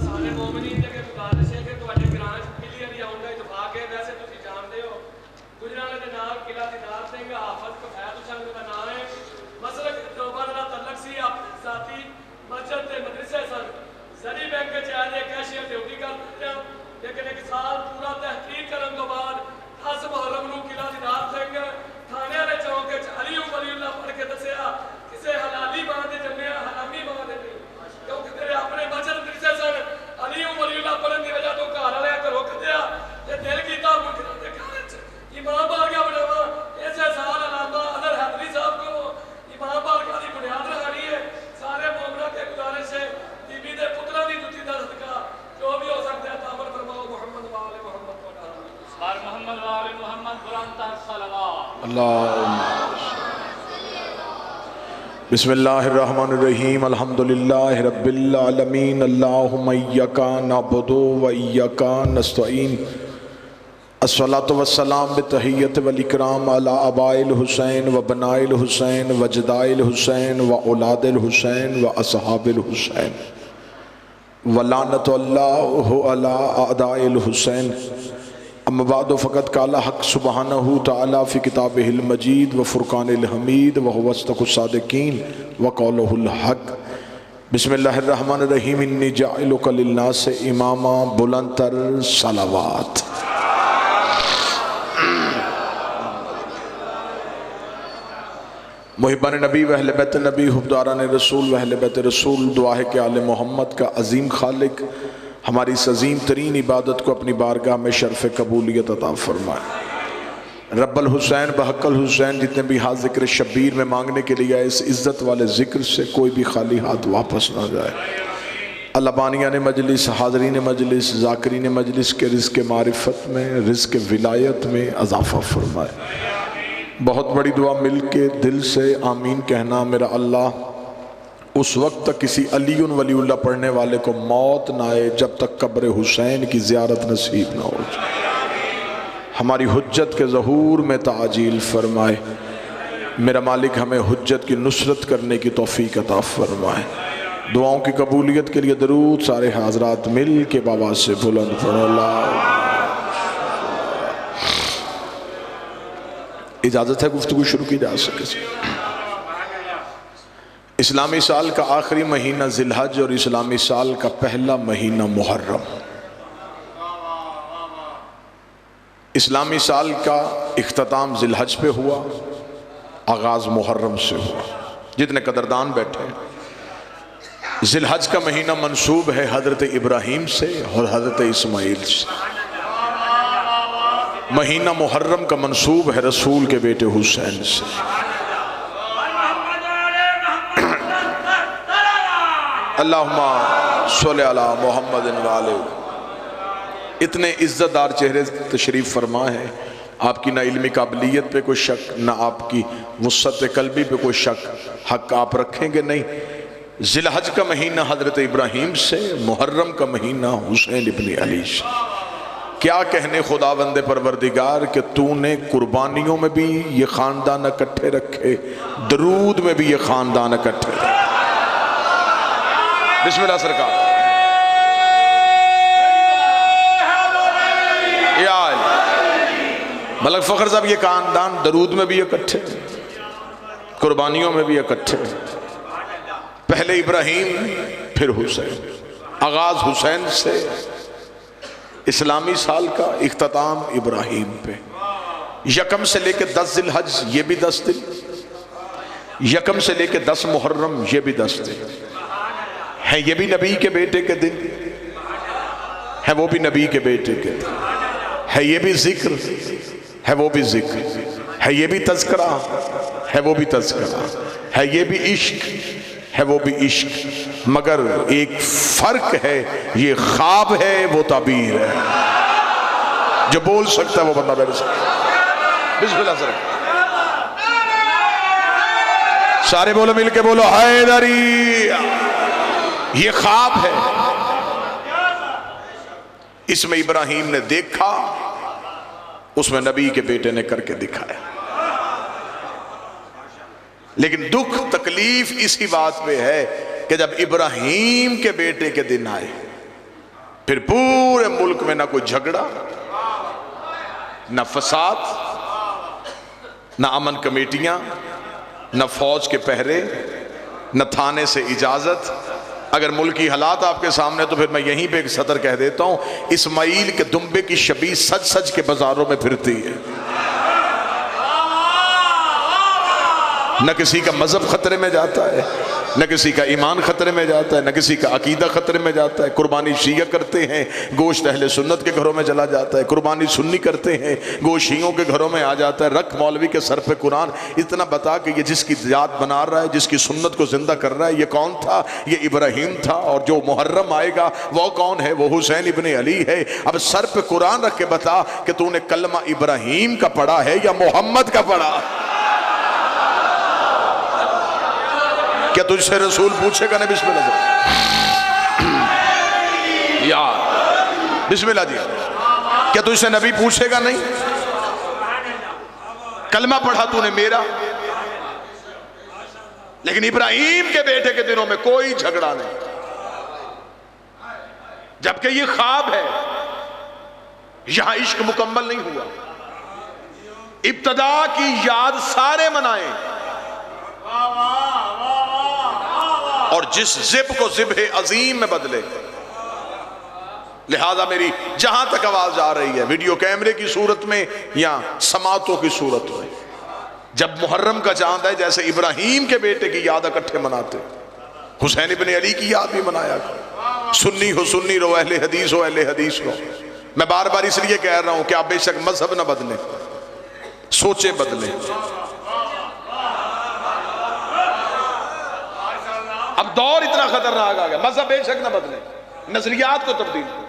سارے مومنین کے گزارش ہے کہ تواڈے گراں کلیئر ہی آؤں گا اتفاق ہے ویسے تسی جانتے ہو گجرانہ دے نال قلعہ دیدار سنگھ حافظ کفایت حسین دا نام ہے مسلک توبہ دا تعلق سی اپنی ذاتی مسجد تے مدرسے سن زری بینک وچ آئے کیشیئر تے ہوگی گل کرتے ہیں لیکن ایک سال پورا تحقیق کرن تو بعد 10 محرم نو قلعہ دیدار سنگھ تھانے والے چوک وچ علی ولی اللہ پڑھ کے دسیا کسے حلالی ماں دے جمیا حرامی ماں دے نہیں کیونکہ تیرے اپنے مسجد مدرسے سن علی ولی اللہ پڑھن دی وجہ تو گھر والے گھروں کڈیا تے دل کیتا مجرم دے گھر وچ امام بارگاہ بناوا ایسے سال علامہ اظہر حیدری صاحب کو امام بارگاہ دی بنیاد رکھانی ہے سارے مومنوں کے گزارش ہے بی بی دے پتراں دی جُتی دا صدقہ جو بھی ہو سکتا ہے تعامل فرماؤ محمد و آل محمد سار محمد و آل محمد قرآن تحت صلوات اللہم بسم اللہ الرحمن الرحیم الحمدللہ رب العالمین اللہم ایکا نعبدو و ایکا نستعین الصلاة والسلام بتحیت والاکرام علی آباء الحسین و بناء الحسین و جداء الحسین و اولاد الحسین و اصحاب الحسین ولعنت اللہ علی اعداء الحسین اما بعد فقط قال حق سبحانہ تعالی فی کتابہ المجید و فرقان الحمید و هو اصدق الصادقین و قولہ الحق بسم اللہ الرحمن الرحیم انی جاعلک للناس اماما بلندتر صلوات محبان نبی و اہل بیت نبی حبداران رسول و اہل بیت رسول دعا ہے کہ آل محمد کا عظیم خالق ہماری اس عظیم ترین عبادت کو اپنی بارگاہ میں شرف قبولیت عطا فرمائے رب الحسین بحق الحسین جتنے بھی ہاتھ ذکر شبیر میں مانگنے کے لیے آئے اس عزت والے ذکر سے کوئی بھی خالی ہاتھ واپس نہ جائے اللہ بانیان مجلس حاضرین مجلس ذاکرین مجلس کے رزق معرفت میں رزق ولایت میں اضافہ فرمائے بہت بڑی دعا مل کے دل سے آمین کہنا میرا اللہ اس وقت تک کسی علی ولی اللہ پڑھنے والے کو موت نہ آئے جب تک قبر حسین کی زیارت نصیب نہ ہو جائے ہماری حجت کے ظہور میں تعجیل فرمائے میرا مالک ہمیں حجت کی نصرت کرنے کی توفیق عطا فرمائے دعاؤں کی قبولیت کے لیے درود سارے حاضرات مل کے بابا سے بلند پڑھ اللہ اجازت ہے گفتگو شروع کی جا سکے اسلامی سال کا آخری مہینہ ذی الحج اور اسلامی سال کا پہلا مہینہ محرم اسلامی سال کا اختتام ذی الحج پہ ہوا آغاز محرم سے ہوا جتنے قدردان بیٹھے ذی الحج کا مہینہ منسوب ہے حضرت ابراہیم سے اور حضرت اسماعیل سے مہینہ محرم کا منسوب ہے رسول کے بیٹے حسین سے اللہم صلی علی محمد وآلہ اتنے عزت دار چہرے تشریف فرما ہے آپ کی نہ علمی قابلیت پہ کوئی شک نہ آپ کی وسعت قلبی پہ کوئی شک حق آپ رکھیں گے نہیں ذی الحج کا مہینہ حضرت ابراہیم سے محرم کا مہینہ حسین ابن علی سے کیا کہنے خداوند پروردگار کہ تو نے قربانیوں میں بھی یہ خاندان اکٹھے رکھے درود میں بھی یہ خاندان اکٹھے رکھے بسم اللہ سرکار یا ملک فخر صاحب یہ خاندان درود میں بھی اکٹھے قربانیوں میں بھی اکٹھے پہلے ابراہیم پھر حسین آغاز حسین سے اسلامی سال کا اختتام ابراہیم پہ یکم سے لے کے 10 ذی الحج یہ بھی 10 دن یکم سے لے کے 10 محرم یہ بھی 10 دن ہے یہ بھی نبی کے بیٹے کے دن ہے وہ بھی نبی کے بیٹے کے دن ہے یہ بھی ذکر ہے وہ بھی ذکر ہے یہ بھی تذکرہ ہے وہ بھی تذکرہ ہے یہ بھی عشق ہے وہ بھی عشق مگر ایک فرق ہے یہ خواب ہے وہ تعبیر ہے جو بول سکتا ہے وہ بندہ میرے سے بسم اللہ سر سارے بولو مل کے بولو حیدری یہ خواب ہے اس میں ابراہیم نے دیکھا اس میں نبی کے بیٹے نے کر کے دکھایا لیکن دکھ تکلیف اسی بات پہ ہے کہ جب ابراہیم کے بیٹے کے دن آئے پھر پورے ملک میں نہ کوئی جھگڑا، نہ فساد، نہ امن کمیٹیاں، نہ فوج کے پہرے، نہ تھانے سے اجازت۔ اگر ملکی حالات آپ کے سامنے تو پھر میں یہیں پہ ایک سطر کہہ دیتا ہوں، اسماعیل کے دمبے کی شبیہ سج سج کے بازاروں میں پھرتی ہے۔ نہ کسی کا مذہب خطرے میں جاتا ہے، نہ کسی کا ایمان خطرے میں جاتا ہے، نہ کسی کا عقیدہ خطرے میں جاتا ہے۔ قربانی شیعہ کرتے ہیں، گوشت اہل سنت کے گھروں میں چلا جاتا ہے۔ قربانی سنی کرتے ہیں، گوشت شیعوں کے گھروں میں آ جاتا ہے۔ رکھ مولوی کے سر پہ قرآن، اتنا بتا کہ یہ جس کی یاد بنا رہا ہے، جس کی سنت کو زندہ کر رہا ہے، یہ کون تھا؟ یہ ابراہیم تھا، اور جو محرم آئے گا وہ کون ہے؟ وہ حسین ابن علی ہے۔ اب سر پہ قرآن رکھ کے بتا کہ تو نے کلمہ ابراہیم کا پڑھا ہے یا محمد کا پڑھا؟ کیا تجھ سے رسول پوچھے گا؟ نہیں، بسم اللہ جی، یا بسم اللہ جی، کیا تجھ سے نبی پوچھے گا؟ نہیں۔ کلمہ پڑھا تو نے میرا، لیکن ابراہیم کے بیٹے کے دنوں میں کوئی جھگڑا نہیں، جبکہ یہ خواب ہے، یہاں عشق مکمل نہیں ہوا۔ ابتدا کی یاد سارے منائیں، اور جس ذب کو ذبح عظیم میں بدلے۔ لہذا میری جہاں تک آواز آ رہی ہے، ویڈیو کیمرے کی صورت میں یا سماعتوں کی صورت میں، جب محرم کا چاند ہے، جیسے ابراہیم کے بیٹے کی یاد اکٹھے مناتے، حسین ابن علی کی یاد بھی منایا کرو۔ سنی ہو سنی رو، اہل حدیث ہو اہل حدیث رو۔ میں بار بار اس لیے کہہ رہا ہوں کہ آپ بے شک مذہب نہ بدلیں، سوچیں بدلیں۔ اب دور اتنا خطرناک آ گیا، مذہب بے شک نہ بدلے، نظریات کو تبدیل کرو۔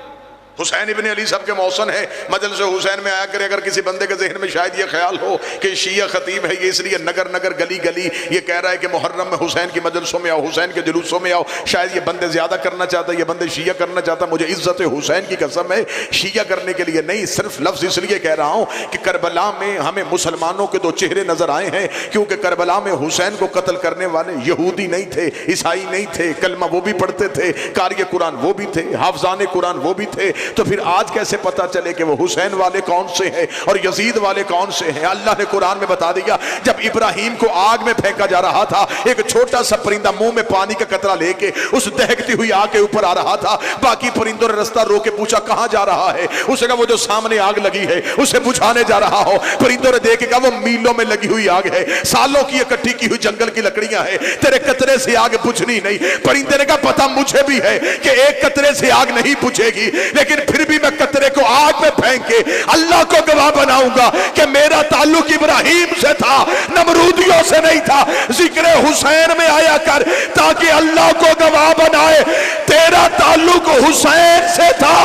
حسین ابن علی صاحب کے محسن ہے، مجلس حسین میں آیا کرے۔ اگر کسی بندے کے ذہن میں شاید یہ خیال ہو کہ شیعہ خطیب ہے، یہ اس لیے نگر نگر گلی گلی یہ کہہ رہا ہے کہ محرم میں حسین کی مجلسوں میں آؤ، حسین کے جلوسوں میں آؤ، شاید یہ بندے زیادہ کرنا چاہتا ہے، یہ بندے شیعہ کرنا چاہتا ہے، مجھے عزت حسین کی قسم ہے شیعہ کرنے کے لیے نہیں، صرف لفظ اس لیے کہہ رہا ہوں کہ کربلا میں ہمیں مسلمانوں کے دو چہرے نظر آئے ہیں، کیونکہ کربلا میں حسین کو قتل کرنے والے یہودی نہیں تھے، عیسائی نہیں تھے، کلمہ وہ بھی پڑھتے تھے، قاری قرآن وہ بھی تھے، حافظان قرآن وہ بھی تھے۔ تو پھر آج کیسے پتہ چلے کہ وہ حسین والے کون سے ہیں اور یزید والے کون سے ہیں؟ اللہ نے قرآن میں بتا دیا، جب ابراہیم کو آگ میں پھینکا جا رہا تھا، ایک چھوٹا سا پرندہ منہ میں پانی کا قطرہ لے کے اس دہکتی ہوئی آگ کے اوپر آ رہا تھا۔ باقی پرندوں نے رستہ روک کے پوچھا کہاں جا رہا ہے؟ اسے کہا وہ جو سامنے آگ لگی ہے اسے بجھانے جا رہا ہو۔ پرندوں نے دیکھ کے کہا وہ میلوں میں لگی ہوئی آگ ہے، سالوں کی اکٹھی کی ہوئی جنگل کی لکڑیاں ہیں، تیرے قطرے سے آگ بجھنی نہیں۔ پرندے نے کہا پتہ مجھے بھی ہے کہ ایک قطرے سے آگ نہیں بجھے گی، لیکن پھر بھی میں قطرے کو آگ میں پھینک کے اللہ کو گواہ بناؤں گا کہ میرا تعلق ابراہیم سے تھا، نمرودیوں سے نہیں تھا۔ ذکر حسین میں آیا کر تاکہ اللہ کو گواہ بنائے تیرا تعلق حسین سے تھا،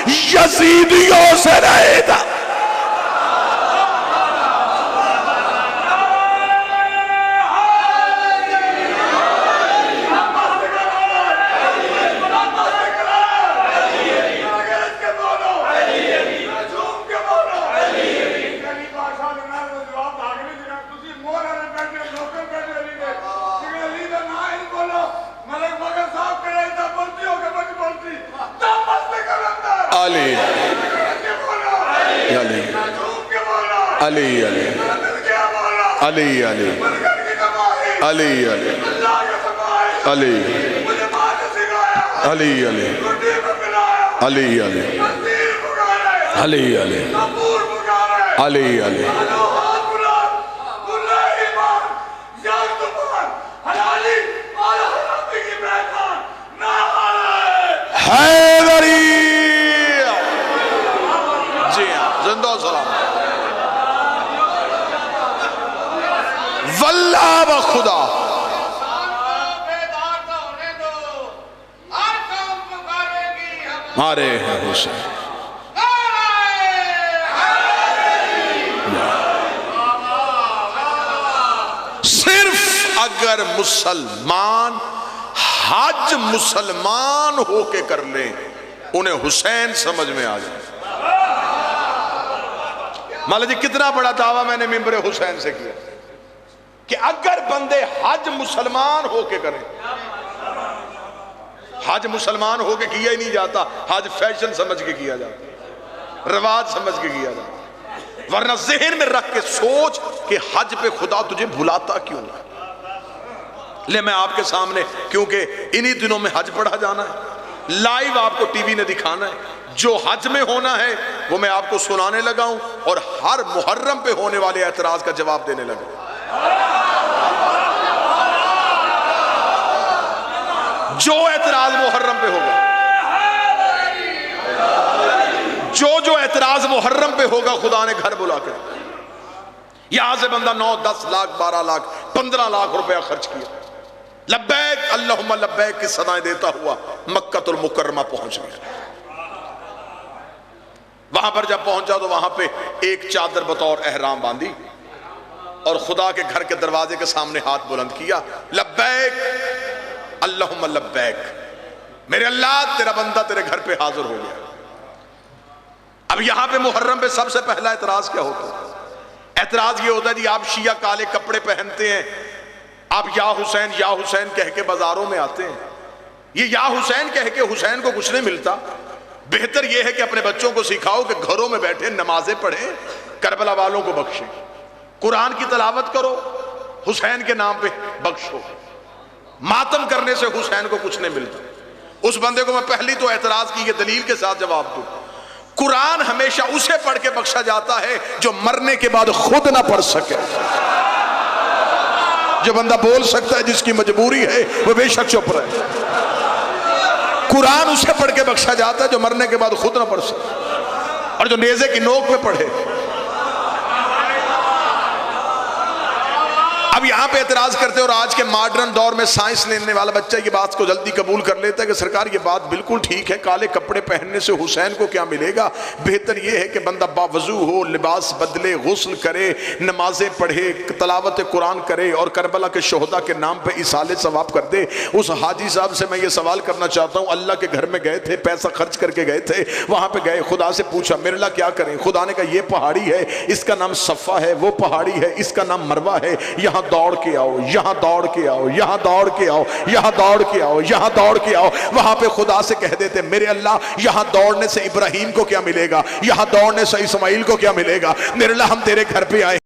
یزیدیوں سے نہیں تھا۔ علی علی علی علی علی علی علی علی علی علی علی علی علی علی حیدری، جی ہاں، زندہ و سلام واللہ و خدا۔ مارے ہیں حسین، صرف اگر مسلمان حج مسلمان ہو کے کر لیں انہیں حسین سمجھ میں آ جائے۔ مالا جی کتنا بڑا دعویٰ میں نے ممبر حسین سے کیا کہ اگر بندے حج مسلمان ہو کے کریں، حج مسلمان ہو کے کیا ہی نہیں جاتا، حج فیشن سمجھ کے کیا جاتا، رواج سمجھ کے کیا جاتا۔ ورنہ ذہن میں رکھ کے سوچ کہ حج پہ خدا تجھے بھلاتا کیوں ہے۔ لے میں آپ کے سامنے، کیونکہ انہی دنوں میں حج پڑھا جانا ہے، لائیو آپ کو ٹی وی نے دکھانا ہے، جو حج میں ہونا ہے وہ میں آپ کو سنانے لگا ہوں، اور ہر محرم پہ ہونے والے اعتراض کا جواب دینے لگا۔ جو اعتراض محرم پہ ہوگا، جو اعتراض محرم پہ ہوگا، خدا نے گھر بلا کر یہاں سے بندہ 9 10 لاکھ 12 لاکھ 15 لاکھ روپیہ خرچ کیا، لبیک اللہم لبیک کی صدائیں دیتا ہوا مکہ المکرمہ پہنچ گیا۔ وہاں پر جب پہنچا تو وہاں پہ ایک چادر بطور احرام باندھی اور خدا کے گھر کے دروازے کے سامنے ہاتھ بلند کیا، لبیک اللہم لبیک، میرے اللہ تیرا بندہ تیرے گھر پہ حاضر ہو گیا۔ اب یہاں پہ محرم پہ سب سے پہلا اعتراض کیا ہوتا ہے؟ اعتراض یہ ہوتا ہے جی آپ شیعہ کالے کپڑے پہنتے ہیں، آپ یا حسین کہہ کے بازاروں میں آتے ہیں، یہ یا حسین کہہ کے حسین کو کچھ نہیں ملتا، بہتر یہ ہے کہ اپنے بچوں کو سکھاؤ کہ گھروں میں بیٹھے نمازیں پڑھیں، کربلا والوں کو بخشیں، قرآن کی تلاوت کرو، حسین کے نام پہ بخشو۔ ماتم کرنے سے حسین کو کچھ نہیں ملتا۔ اس بندے کو میں پہلی تو اعتراض کی یہ دلیل کے ساتھ جواب دوں، قرآن ہمیشہ اسے پڑھ کے بخشا جاتا ہے جو مرنے کے بعد خود نہ پڑھ سکے۔ جو بندہ بول سکتا ہے، جس کی مجبوری ہے، وہ بے شک چپ رہے۔ قرآن اسے پڑھ کے بخشا جاتا ہے جو مرنے کے بعد خود نہ پڑھ سکے، اور جو نیزے کی نوک پہ پڑھے۔ اب یہاں پہ اعتراض کرتے اور آج کے ماڈرن دور میں سائنس لینے والا بچہ یہ بات کو جلدی قبول کر لیتا ہے کہ سرکار یہ بات بالکل ٹھیک ہے، کالے کپڑے پہننے سے حسین کو کیا ملے گا، بہتر یہ ہے کہ بندہ باوضو ہو، لباس بدلے، غسل کرے، نمازیں پڑھے، تلاوت قرآن کرے، اور کربلا کے شہداء کے نام پہ اصالے ثواب کر دے۔ اس حاجی صاحب سے میں یہ سوال کرنا چاہتا ہوں، اللہ کے گھر میں گئے تھے، پیسہ خرچ کر کے گئے تھے، وہاں پہ گئے، خدا سے پوچھا میرے اللہ کیا کریں، خدا نے کہا یہ پہاڑی ہے، اس کا نام صفا ہے، وہ پہاڑی ہے، اس کا نام مروہ ہے، یہاں دوڑ کے آؤ، یہاں دوڑ کے آؤ، یہاں دوڑ کے آؤ، یہاں دوڑ کے آؤ، یہاں دوڑ کے آؤ۔ وہاں پہ خدا سے کہہ دیتے میرے اللہ یہاں دوڑنے سے ابراہیم کو کیا ملے گا، یہاں دوڑنے سے اسماعیل کو کیا ملے گا، میرے اللہ ہم تیرے گھر پہ آئے